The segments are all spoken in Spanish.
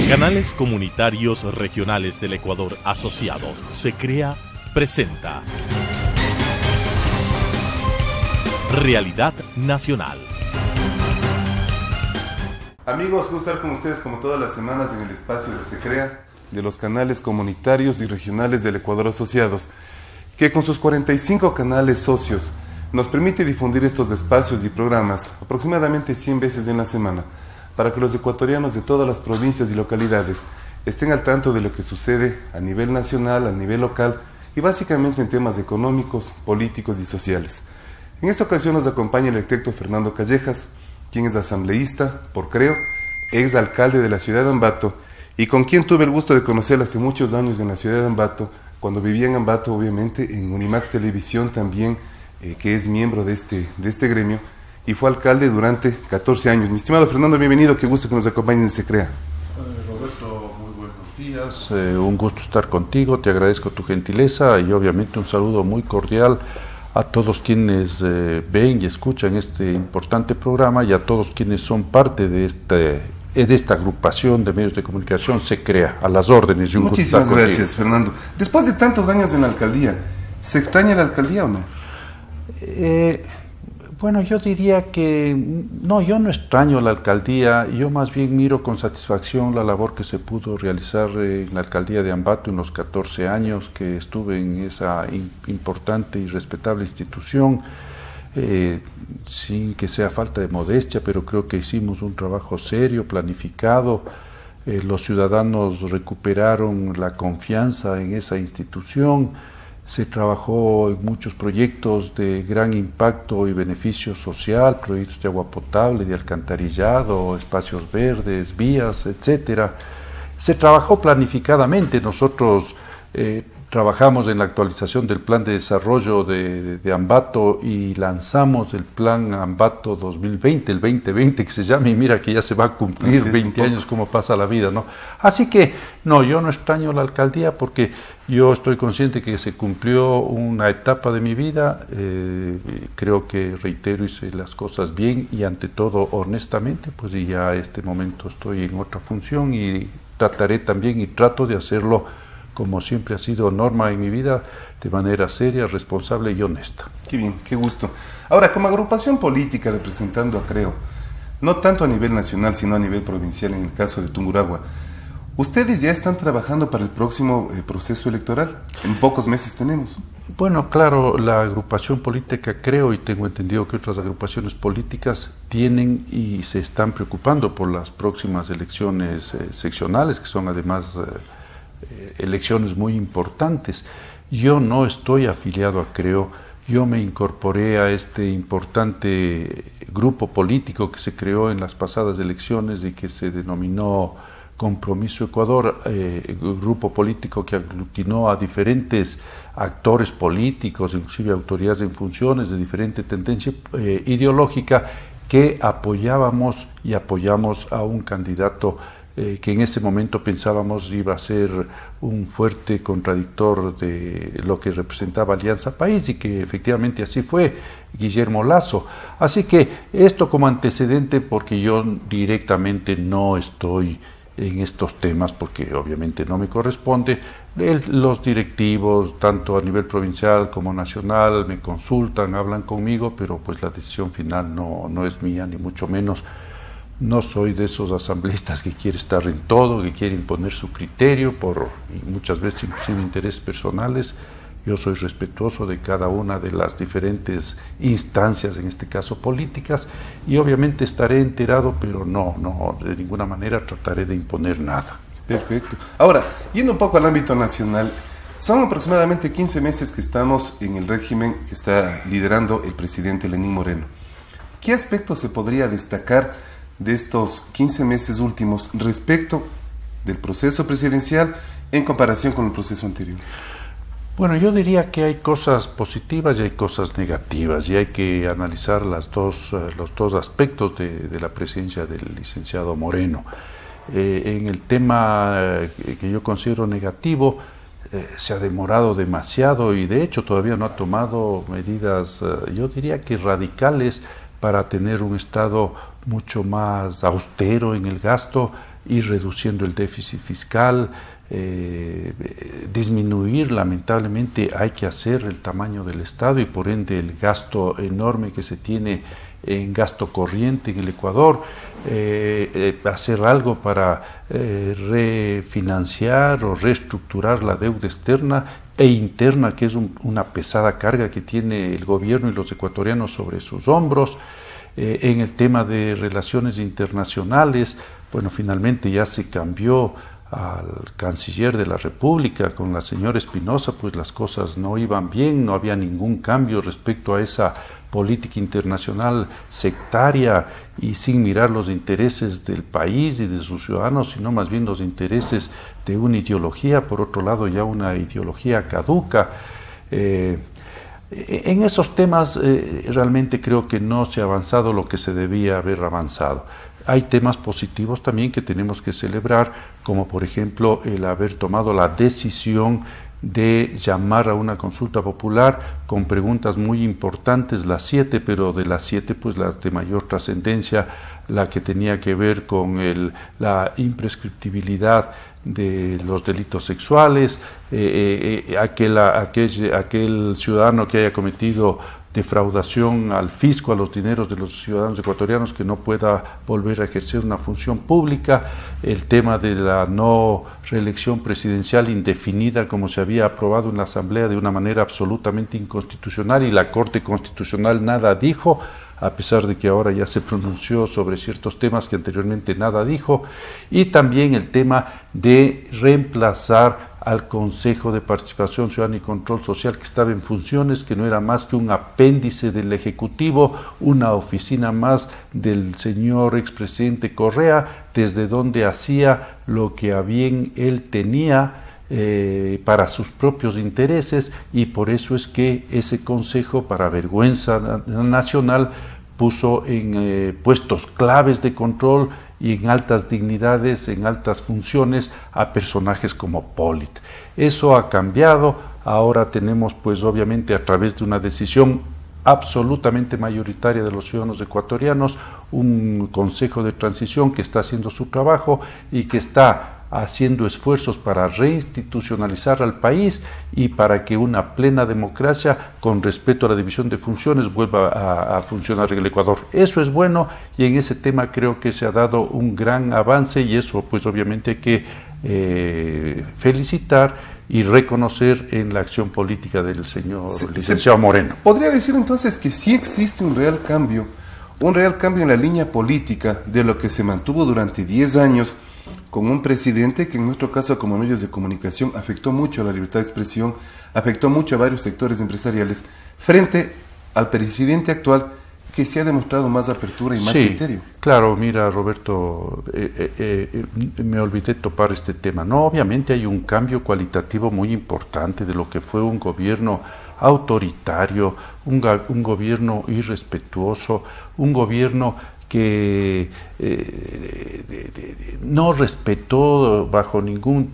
Canales Comunitarios Regionales del Ecuador Asociados, SECREA, presenta Realidad Nacional. Amigos, gusto estar con ustedes como todas las semanas en el espacio de SECREA, de los canales comunitarios y regionales del Ecuador Asociados, que con sus 45 canales socios nos permite difundir estos espacios y programas aproximadamente 100 veces en la semana, para que los ecuatorianos de todas las provincias y localidades estén al tanto de lo que sucede a nivel nacional, a nivel local y básicamente en temas económicos, políticos y sociales. En esta ocasión nos acompaña el arquitecto Fernando Callejas, quien es asambleísta por Creo, ex alcalde de la ciudad de Ambato y con quien tuve el gusto de conocer hace muchos años en la ciudad de Ambato, cuando vivía en Ambato, obviamente, en Unimax Televisión también, que es miembro de este gremio, y fue alcalde durante 14 años. Mi estimado Fernando, bienvenido, qué gusto que nos acompañen en SECREA. Roberto, muy buenos días, un gusto estar contigo, te agradezco tu gentileza y obviamente un saludo muy cordial a todos quienes ven y escuchan este importante programa y a todos quienes son parte de esta agrupación de medios de comunicación SECREA, a las órdenes. Y un Muchísimas gracias, Fernando. Después de tantos años en la alcaldía, ¿se extraña la alcaldía o no? Bueno, yo diría que no, yo no extraño la alcaldía, yo más bien miro con satisfacción la labor que se pudo realizar en la alcaldía de Ambato en los 14 años que estuve en esa importante y respetable institución, sin que sea falta de modestia, pero creo que hicimos un trabajo serio, planificado. Los ciudadanos recuperaron la confianza en esa institución. Se trabajó en muchos proyectos de gran impacto y beneficio social, proyectos de agua potable, de alcantarillado, espacios verdes, vías, etcétera. Se trabajó planificadamente. Nosotros trabajamos en la actualización del plan de desarrollo de Ambato y lanzamos el plan Ambato 2020, el 2020 que se llama, y mira que ya se va a cumplir 20 años, como pasa la vida, ¿no? Así que, no, yo no extraño la alcaldía porque yo estoy consciente que se cumplió una etapa de mi vida, creo que, reitero, hice las cosas bien y ante todo honestamente, pues y ya a este momento estoy en otra función y trataré también y trato de hacerlo como siempre ha sido norma en mi vida, de manera seria, responsable y honesta. Qué bien, qué gusto. Ahora, como agrupación política representando a Creo, no tanto a nivel nacional, sino a nivel provincial en el caso de Tungurahua, ¿ustedes ya están trabajando para el próximo proceso electoral? En pocos meses tenemos. Bueno, claro, la agrupación política Creo, y tengo entendido que otras agrupaciones políticas tienen y se están preocupando por las próximas elecciones seccionales, que son además elecciones muy importantes. Yo no estoy afiliado a Creo, yo me incorporé a este importante grupo político que se creó en las pasadas elecciones y que se denominó Compromiso Ecuador, grupo político que aglutinó a diferentes actores políticos, inclusive autoridades en funciones de diferente tendencia ideológica, que apoyábamos y apoyamos a un candidato que en ese momento pensábamos iba a ser un fuerte contradictor de lo que representaba Alianza País y que efectivamente así fue, Guillermo Lasso. Así que esto como antecedente, porque yo directamente no estoy en estos temas, porque obviamente no me corresponde. Los directivos, tanto a nivel provincial como nacional, me consultan, hablan conmigo, pero pues la decisión final no es mía, ni mucho menos. No soy de esos asambleístas que quiere estar en todo, que quiere imponer su criterio y muchas veces inclusive intereses personales. Yo soy respetuoso de cada una de las diferentes instancias, en este caso políticas, y obviamente estaré enterado, pero no, de ninguna manera trataré de imponer nada. Perfecto. Ahora, yendo un poco al ámbito nacional, son aproximadamente 15 meses que estamos en el régimen que está liderando el presidente Lenín Moreno. ¿Qué aspectos se podría destacar de estos 15 meses últimos respecto del proceso presidencial en comparación con el proceso anterior? Bueno, yo diría que hay cosas positivas y hay cosas negativas y hay que analizar los dos aspectos de la presidencia del licenciado Moreno. En el tema que yo considero negativo, se ha demorado demasiado y de hecho todavía no ha tomado medidas, yo diría que radicales, para tener un Estado mucho más austero en el gasto ir reduciendo el déficit fiscal, disminuir, lamentablemente hay que hacer el tamaño del Estado y por ende el gasto enorme que se tiene en gasto corriente en el Ecuador, hacer algo para refinanciar o reestructurar la deuda externa e interna, que es una pesada carga que tiene el gobierno y los ecuatorianos sobre sus hombros. En el tema de relaciones internacionales, bueno, finalmente ya se cambió al canciller de la República con la señora Espinosa, pues las cosas no iban bien, no había ningún cambio respecto a esa política internacional sectaria y sin mirar los intereses del país y de sus ciudadanos, sino más bien los intereses de una ideología, por otro lado ya una ideología caduca. En esos temas realmente creo que no se ha avanzado lo que se debía haber avanzado. Hay temas positivos también que tenemos que celebrar, como por ejemplo el haber tomado la decisión de llamar a una consulta popular con preguntas muy importantes, las 7, pero de las 7 pues las de mayor trascendencia, la que tenía que ver con la imprescriptibilidad de los delitos sexuales, aquel ciudadano que haya cometido defraudación al fisco, a los dineros de los ciudadanos ecuatorianos, que no pueda volver a ejercer una función pública, el tema de la no reelección presidencial indefinida como se había aprobado en la Asamblea de una manera absolutamente inconstitucional y la Corte Constitucional nada dijo, a pesar de que ahora ya se pronunció sobre ciertos temas que anteriormente nada dijo, y también el tema de reemplazar al Consejo de Participación Ciudadana y Control Social, que estaba en funciones, que no era más que un apéndice del Ejecutivo, una oficina más del señor expresidente Correa, desde donde hacía lo que a bien él tenía para sus propios intereses, y por eso es que ese consejo, para vergüenza nacional, puso en puestos claves de control y en altas dignidades, en altas funciones, a personajes como Polit. Eso ha cambiado, ahora tenemos pues obviamente a través de una decisión absolutamente mayoritaria de los ciudadanos ecuatorianos, un consejo de transición que está haciendo su trabajo y que está haciendo esfuerzos para reinstitucionalizar al país y para que una plena democracia con respeto a la división de funciones vuelva a funcionar en el Ecuador. Eso es bueno y en ese tema creo que se ha dado un gran avance y eso pues obviamente hay que felicitar y reconocer en la acción política del señor licenciado Moreno. ¿Podría decir entonces que sí existe un real cambio en la línea política de lo que se mantuvo durante 10 años con un presidente que en nuestro caso como medios de comunicación afectó mucho a la libertad de expresión, afectó mucho a varios sectores empresariales, frente al presidente actual que se ha demostrado más apertura y más criterio? Claro, mira Roberto, me olvidé topar este tema. No, obviamente hay un cambio cualitativo muy importante de lo que fue un gobierno autoritario, un gobierno irrespetuoso, un gobierno que no respetó bajo ningún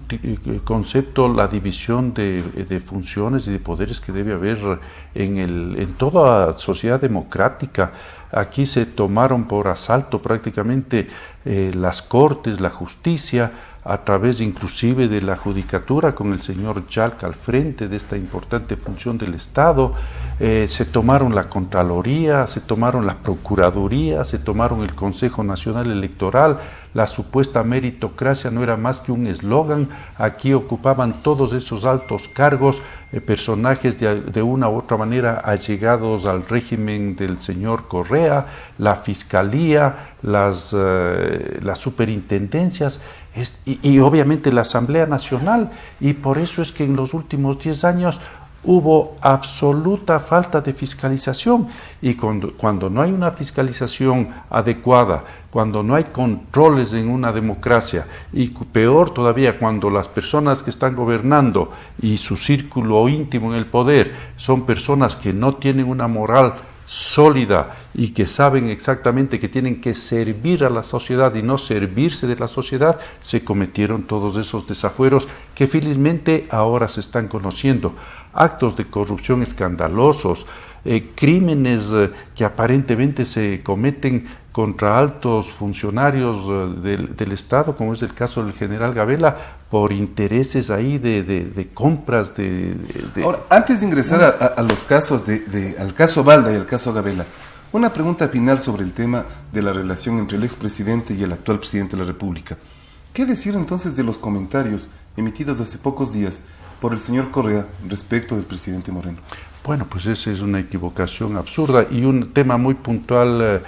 concepto la división de funciones y de poderes que debe haber en toda sociedad democrática. Aquí se tomaron por asalto prácticamente las cortes, la justicia, a través inclusive de la judicatura con el señor Yalca al frente de esta importante función del Estado. Se tomaron la Contraloría, se tomaron la Procuraduría, se tomaron el Consejo Nacional Electoral. La supuesta meritocracia no era más que un eslogan. Aquí ocupaban todos esos altos cargos personajes de una u otra manera allegados al régimen del señor Correa, la Fiscalía, las superintendencias y obviamente la Asamblea Nacional. Y por eso es que en los últimos 10 años hubo absoluta falta de fiscalización y cuando no hay una fiscalización adecuada, cuando no hay controles en una democracia y peor todavía cuando las personas que están gobernando y su círculo íntimo en el poder son personas que no tienen una moral sólida y que saben exactamente que tienen que servir a la sociedad y no servirse de la sociedad, se cometieron todos esos desafueros que felizmente ahora se están conociendo. Actos de corrupción escandalosos, crímenes que aparentemente se cometen contra altos funcionarios del Estado, como es el caso del general Gabela, por intereses ahí de compras Ahora, antes de ingresar a los casos al caso Balda y al caso Gabela, una pregunta final sobre el tema de la relación entre el expresidente y el actual presidente de la República. ¿Qué decir entonces de los comentarios emitidos hace pocos días por el señor Correa respecto del presidente Moreno? Bueno, pues esa es una equivocación absurda y un tema muy puntual,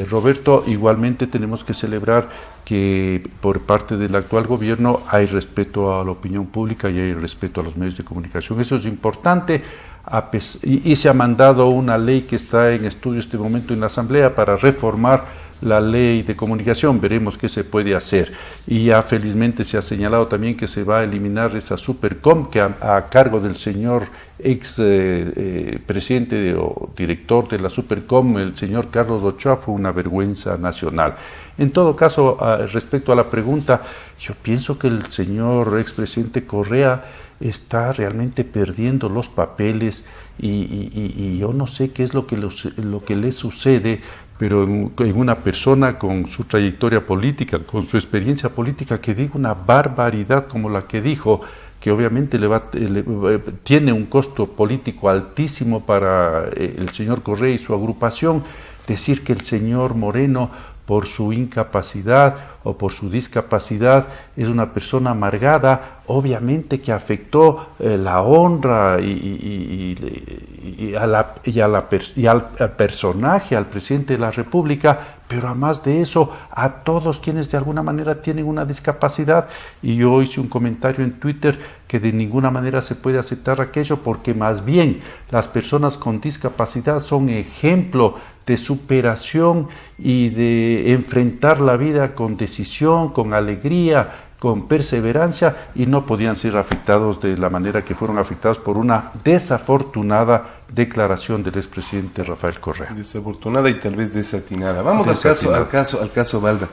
Roberto. Igualmente tenemos que celebrar que por parte del actual gobierno hay respeto a la opinión pública y hay respeto a los medios de comunicación. Eso es importante. Y se ha mandado una ley que está en estudio en este momento en la Asamblea para reformar la ley de comunicación. Veremos qué se puede hacer. Y ya felizmente se ha señalado también que se va a eliminar esa Supercom que a cargo del señor ex presidente o director de la Supercom, el señor Carlos Ochoa, fue una vergüenza nacional. En todo caso, respecto a la pregunta, yo pienso que el señor expresidente Correa está realmente perdiendo los papeles y yo no sé qué es lo que le sucede, pero en una persona con su trayectoria política, con su experiencia política, que diga una barbaridad como la que dijo, que obviamente tiene un costo político altísimo para el señor Correa y su agrupación, decir que el señor Moreno, por su incapacidad o por su discapacidad, es una persona amargada, obviamente que afectó la honra al personaje, al presidente de la República, pero además de eso, a todos quienes de alguna manera tienen una discapacidad. Y yo hice un comentario en Twitter que de ninguna manera se puede aceptar aquello, porque más bien las personas con discapacidad son ejemplo de superación y de enfrentar la vida con decisión, con alegría, con perseverancia, y no podían ser afectados de la manera que fueron afectados por una desafortunada declaración del expresidente Rafael Correa. Desafortunada y tal vez desatinada. Vamos al caso Balda.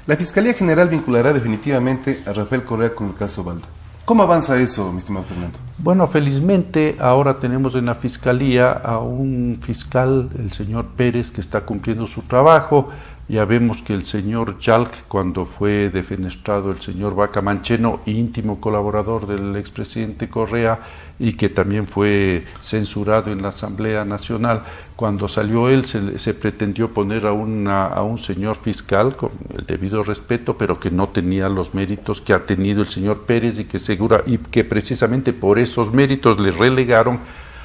La Fiscalía General vinculará definitivamente a Rafael Correa con el caso Balda. ¿Cómo avanza eso, mi estimado Fernando? Bueno, felizmente ahora tenemos en la Fiscalía a un fiscal, el señor Pérez, que está cumpliendo su trabajo. Ya vemos que el señor Yalc, cuando fue defenestrado el señor Vaca Mancheno, íntimo colaborador del expresidente Correa, y que también fue censurado en la Asamblea Nacional, cuando salió él se pretendió poner a un señor fiscal con el debido respeto, pero que no tenía los méritos que ha tenido el señor Pérez y que precisamente por esos méritos le relegaron.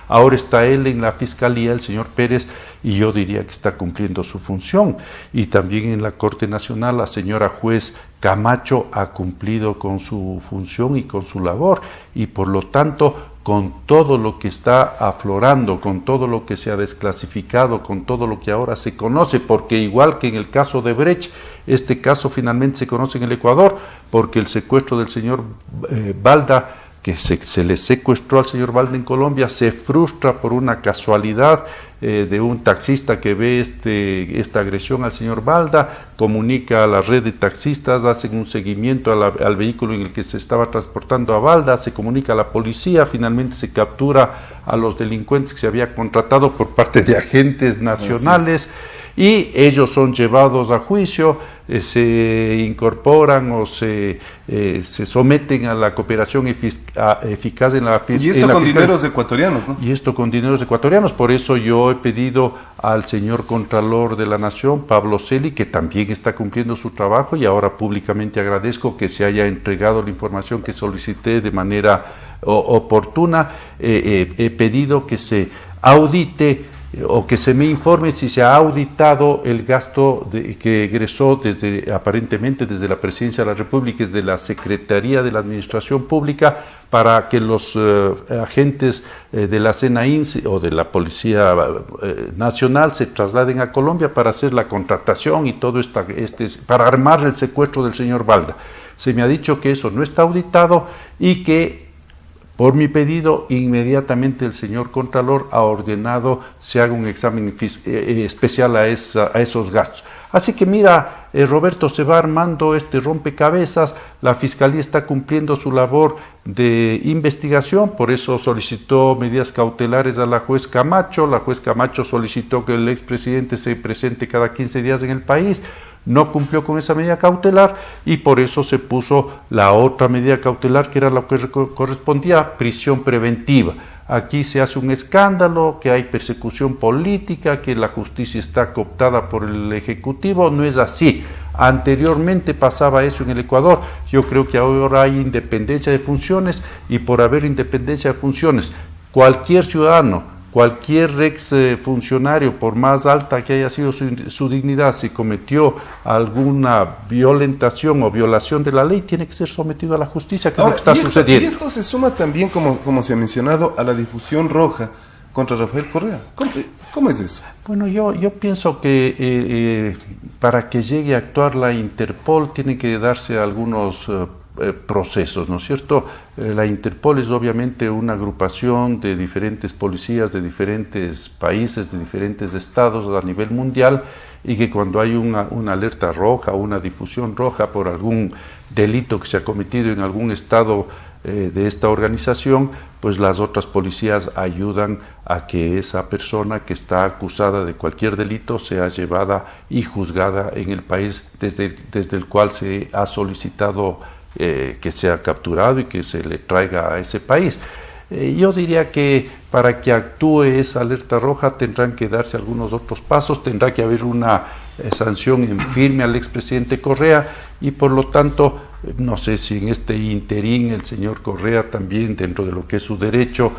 Ahora está él en la Fiscalía, el señor Pérez, y yo diría que está cumpliendo su función. Y también en la Corte Nacional la señora juez Camacho ha cumplido con su función y con su labor, y por lo tanto, con todo lo que está aflorando, con todo lo que se ha desclasificado, con todo lo que ahora se conoce, porque igual que en el caso de Brecht, este caso finalmente se conoce en el Ecuador, porque el secuestro del señor Balda, que se le secuestró al señor Balda en Colombia, se frustra por una casualidad de un taxista que ve esta agresión al señor Balda, comunica a la red de taxistas, hacen un seguimiento al vehículo en el que se estaba transportando a Balda, se comunica a la policía, finalmente se captura a los delincuentes que se había contratado por parte de agentes nacionales, y ellos son llevados a juicio, se incorporan o se someten a la cooperación eficaz en la fiscalía. Y esto con dineros ecuatorianos, ¿no? Y esto con dineros ecuatorianos. Por eso yo he pedido al señor Contralor de la Nación, Pablo Celi, que también está cumpliendo su trabajo, y ahora públicamente agradezco que se haya entregado la información que solicité de manera oportuna. He pedido que se audite o que se me informe si se ha auditado el gasto que egresó aparentemente desde la Presidencia de la República, desde la Secretaría de la Administración Pública, para que los agentes de la SENAIN o de la Policía Nacional se trasladen a Colombia para hacer la contratación y todo para armar el secuestro del señor Balda. Se me ha dicho que eso no está auditado y que Por mi pedido, inmediatamente el señor Contralor ha ordenado se haga un examen especial a esos gastos. Así que mira, Roberto, se va armando este rompecabezas, la Fiscalía está cumpliendo su labor de investigación, por eso solicitó medidas cautelares a la juez Camacho solicitó que el expresidente se presente cada 15 días en el país, no cumplió con esa medida cautelar y por eso se puso la otra medida cautelar que era lo que correspondía, prisión preventiva. Aquí se hace un escándalo, que hay persecución política, que la justicia está cooptada por el Ejecutivo. No es así. Anteriormente pasaba eso en el Ecuador. Yo creo que ahora hay independencia de funciones y por haber independencia de funciones, cualquier ciudadano, cualquier ex funcionario, por más alta que haya sido su dignidad, si cometió alguna violentación o violación de la ley, tiene que ser sometido a la justicia, que ahora, es lo que está sucediendo. Y esto se suma también, como se ha mencionado, a la difusión roja contra Rafael Correa. ¿Cómo es eso? Bueno, yo pienso que para que llegue a actuar la Interpol tiene que darse algunos procesos, ¿no es cierto? La Interpol es obviamente una agrupación de diferentes policías de diferentes países, de diferentes estados a nivel mundial, y que cuando hay una alerta roja o una difusión roja por algún delito que se ha cometido en algún estado de esta organización, pues las otras policías ayudan a que esa persona que está acusada de cualquier delito sea llevada y juzgada en el país desde el cual se ha solicitado que sea capturado y que se le traiga a ese país. Yo diría que para que actúe esa alerta roja tendrán que darse algunos otros pasos, tendrá que haber una sanción en firme al expresidente Correa y por lo tanto no sé si en este interín el señor Correa también dentro de lo que es su derecho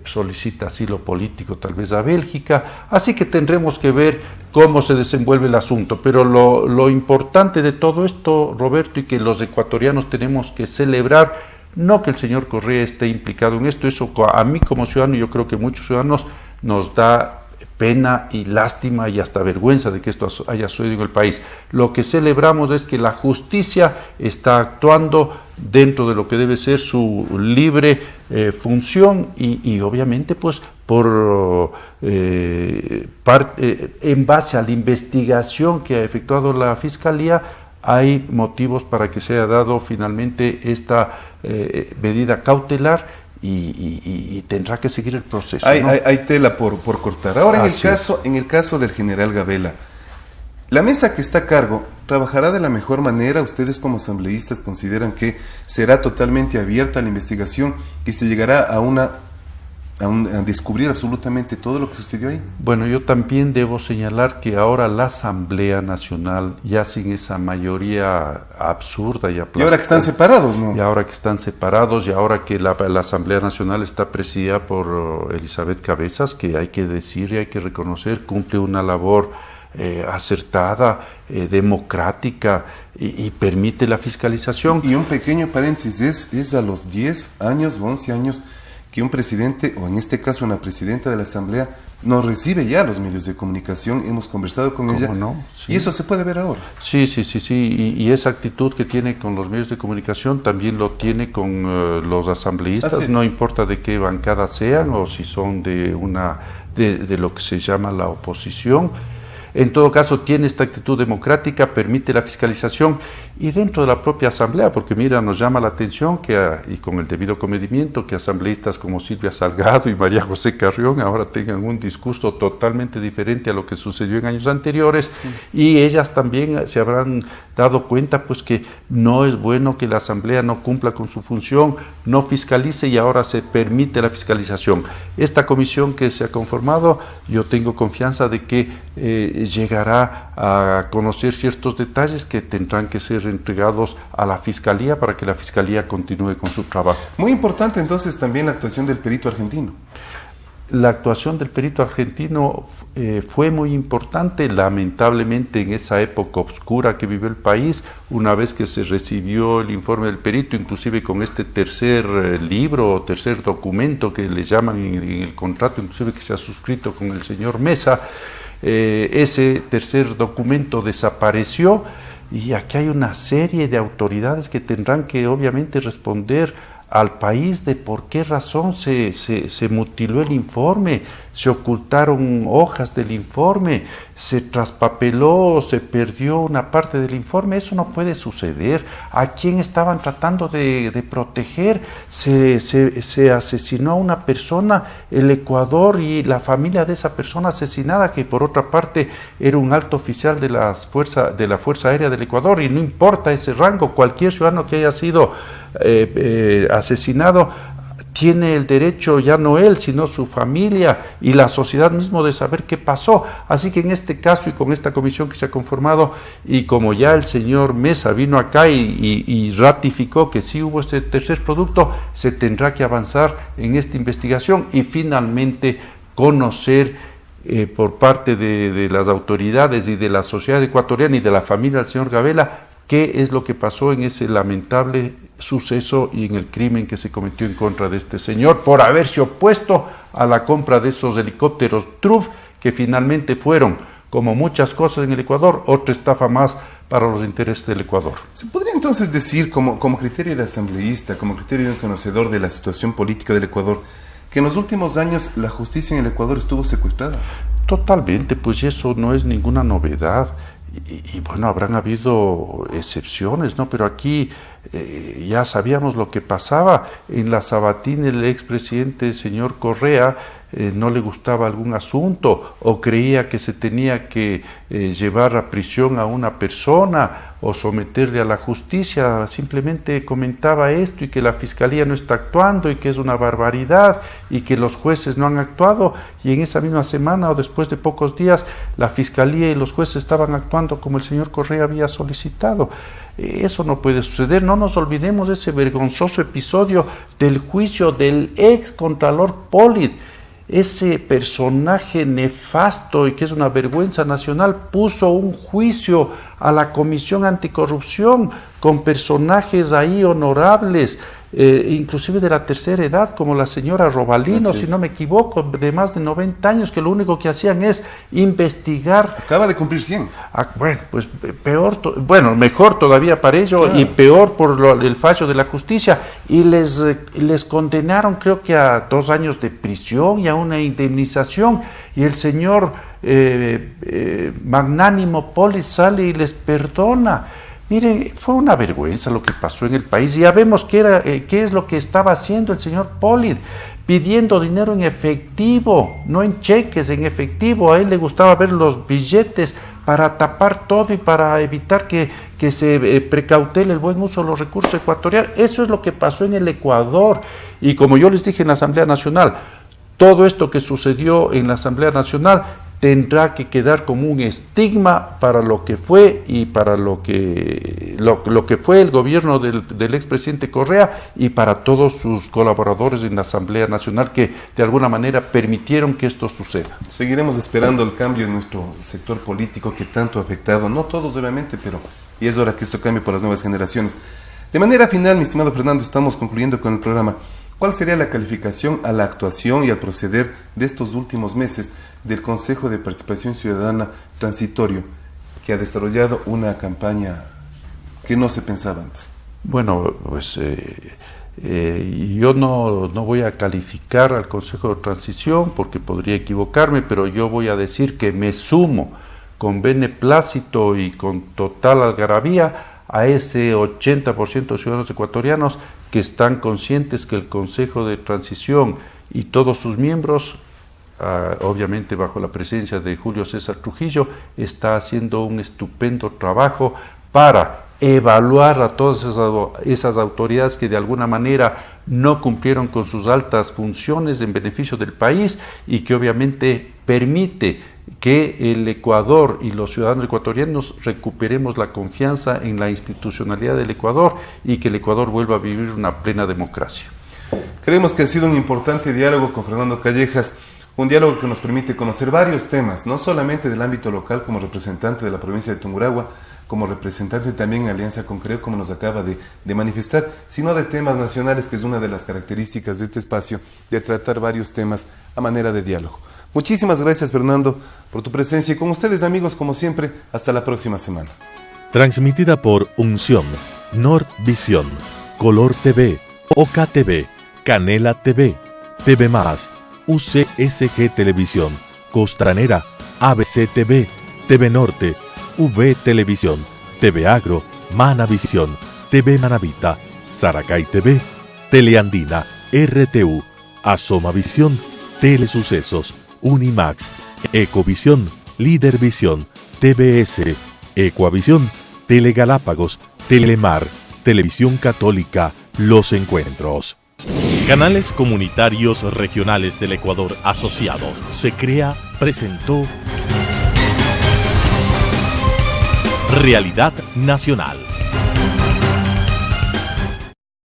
solicita asilo político tal vez a Bélgica, así que tendremos que ver cómo se desenvuelve el asunto, pero lo importante de todo esto, Roberto, y que los ecuatorianos tenemos que celebrar, no que el señor Correa esté implicado en esto, eso a mí como ciudadano, yo creo que muchos ciudadanos nos da pena y lástima y hasta vergüenza de que esto haya sucedido en el país. Lo que celebramos es que la justicia está actuando dentro de lo que debe ser su libre función y obviamente pues en base a la investigación que ha efectuado la Fiscalía hay motivos para que se haya dado finalmente esta medida cautelar y tendrá que seguir el proceso. Hay tela por cortar. Ahora, en el caso del general Gabela, la mesa que está a cargo trabajará de la mejor manera. Ustedes como asambleístas consideran que será totalmente abierta la investigación y se llegará a descubrir absolutamente todo lo que sucedió ahí. Bueno, yo también debo señalar que ahora la Asamblea Nacional, ya sin esa mayoría absurda y aplastante, y ahora que están separados, ¿no? Y ahora que están separados, y ahora que la Asamblea Nacional está presidida por Elizabeth Cabezas, que hay que decir y hay que reconocer, cumple una labor acertada, democrática y permite la fiscalización. Y un pequeño paréntesis, es a los 10 años o 11 años que un presidente, o en este caso una presidenta de la Asamblea, nos recibe ya los medios de comunicación, hemos conversado con ella, no? Sí. Y eso se puede ver ahora. Sí, y esa actitud que tiene con los medios de comunicación también lo tiene con los asambleístas, no importa de qué bancada sean o si son de lo que se llama la oposición. En todo caso, tiene esta actitud democrática, permite la fiscalización y dentro de la propia Asamblea, porque mira, nos llama la atención y con el debido comedimiento, que asambleístas como Silvia Salgado y María José Carrión ahora tengan un discurso totalmente diferente a lo que sucedió en años anteriores, sí. Y ellas también se habrán dado cuenta pues que no es bueno que la Asamblea no cumpla con su función, no fiscalice y ahora se permite la fiscalización. Esta comisión que se ha conformado, yo tengo confianza de que llegará a conocer ciertos detalles que tendrán que ser entregados a la Fiscalía para que la Fiscalía continúe con su trabajo. Muy importante entonces también la actuación del perito argentino. La actuación del perito argentino fue muy importante, lamentablemente en esa época oscura que vivió el país, una vez que se recibió el informe del perito, inclusive con este tercer libro o tercer documento que le llaman en el contrato, inclusive que se ha suscrito con el señor Mesa, ese tercer documento desapareció y aquí hay una serie de autoridades que tendrán que obviamente responder al país de por qué razón se mutiló el informe, se ocultaron hojas del informe, se traspapeló, se perdió una parte del informe. Eso no puede suceder. ¿A quién estaban tratando de proteger? Se asesinó a una persona, el Ecuador y la familia de esa persona asesinada, que por otra parte era un alto oficial de la Fuerza Aérea del Ecuador, y no importa ese rango, cualquier ciudadano que haya sido asesinado tiene el derecho, ya no él, sino su familia y la sociedad mismo, de saber qué pasó. Así que en este caso, y con esta comisión que se ha conformado, y como ya el señor Mesa vino acá y ratificó que sí hubo este tercer producto, se tendrá que avanzar en esta investigación y finalmente conocer por parte de las autoridades y de la sociedad ecuatoriana y de la familia del señor Gabela qué es lo que pasó en ese lamentable suceso y en el crimen que se cometió en contra de este señor por haberse opuesto a la compra de esos helicópteros TRUF, que finalmente fueron, como muchas cosas en el Ecuador, otra estafa más para los intereses del Ecuador. ¿Se podría entonces decir, como criterio de asambleísta, como criterio de un conocedor de la situación política del Ecuador, que en los últimos años la justicia en el Ecuador estuvo secuestrada? Totalmente, pues eso no es ninguna novedad. Y bueno, habrán habido excepciones, ¿no? Pero aquí ya sabíamos lo que pasaba. En la Sabatina, el expresidente señor Correa no le gustaba algún asunto, o creía que se tenía que llevar a prisión a una persona o someterle a la justicia. Simplemente comentaba esto, y que la fiscalía no está actuando, y que es una barbaridad, y que los jueces no han actuado, y en esa misma semana o después de pocos días la fiscalía y los jueces estaban actuando como el señor Correa había solicitado. Eso no puede suceder. No nos olvidemos de ese vergonzoso episodio del juicio del ex contralor Polid. Ese personaje nefasto y que es una vergüenza nacional puso un juicio a la Comisión Anticorrupción con personajes ahí honorables, inclusive de la tercera edad, como la señora Robalino, si no me equivoco, de más de 90 años, que lo único que hacían es investigar. Acaba de cumplir 100. Bueno, pues mejor todavía para ello, claro. Y peor por el fallo de la justicia, y les condenaron creo que a 2 años de prisión y a una indemnización, y el señor magnánimo Poli sale y les perdona. Mire, fue una vergüenza lo que pasó en el país. Ya vemos qué es lo que estaba haciendo el señor Polid, pidiendo dinero en efectivo, no en cheques, en efectivo. A él le gustaba ver los billetes para tapar todo y para evitar que se precautele el buen uso de los recursos ecuatorianos. Eso es lo que pasó en el Ecuador. Y como yo les dije en la Asamblea Nacional, todo esto que sucedió en la Asamblea Nacional tendrá que quedar como un estigma para lo que fue y para lo que fue el gobierno del expresidente Correa, y para todos sus colaboradores en la Asamblea Nacional que de alguna manera permitieron que esto suceda. Seguiremos esperando el cambio en nuestro sector político que tanto ha afectado, no todos obviamente, pero y es hora que esto cambie por las nuevas generaciones. De manera final, mi estimado Fernando, estamos concluyendo con el programa. ¿Cuál sería la calificación a la actuación y al proceder de estos últimos meses del Consejo de Participación Ciudadana Transitorio, que ha desarrollado una campaña que no se pensaba antes? Bueno, pues yo no voy a calificar al Consejo de Transición porque podría equivocarme, pero yo voy a decir que me sumo con beneplácito y con total algarabía a ese 80% de ciudadanos ecuatorianos que están conscientes que el Consejo de Transición y todos sus miembros, obviamente bajo la presencia de Julio César Trujillo, está haciendo un estupendo trabajo para evaluar a todas esas autoridades que de alguna manera no cumplieron con sus altas funciones en beneficio del país, y que obviamente permite que el Ecuador y los ciudadanos ecuatorianos recuperemos la confianza en la institucionalidad del Ecuador y que el Ecuador vuelva a vivir una plena democracia. Creemos que ha sido un importante diálogo con Fernando Callejas, un diálogo que nos permite conocer varios temas, no solamente del ámbito local como representante de la provincia de Tungurahua, como representante también en alianza con CREO, como nos acaba de manifestar, sino de temas nacionales, que es una de las características de este espacio, de tratar varios temas a manera de diálogo. Muchísimas gracias, Fernando, por tu presencia, y con ustedes, amigos, como siempre, hasta la próxima semana. Transmitida por Unción, Nord Visión, Color TV, OKTV, Canela TV, TV+, UCSG Televisión, Costranera, ABC TV, TV Norte, V Televisión, TV Agro, Manavisión, TV Manavita, Saracay TV, Teleandina, RTU, Asomavisión, Telesucesos, Unimax, Ecovisión, Lidervisión, TVS, Ecuavisión, Telegalápagos, Telemar, Televisión Católica, Los Encuentros. Canales Comunitarios Regionales del Ecuador Asociados. Se crea, presentó Realidad Nacional.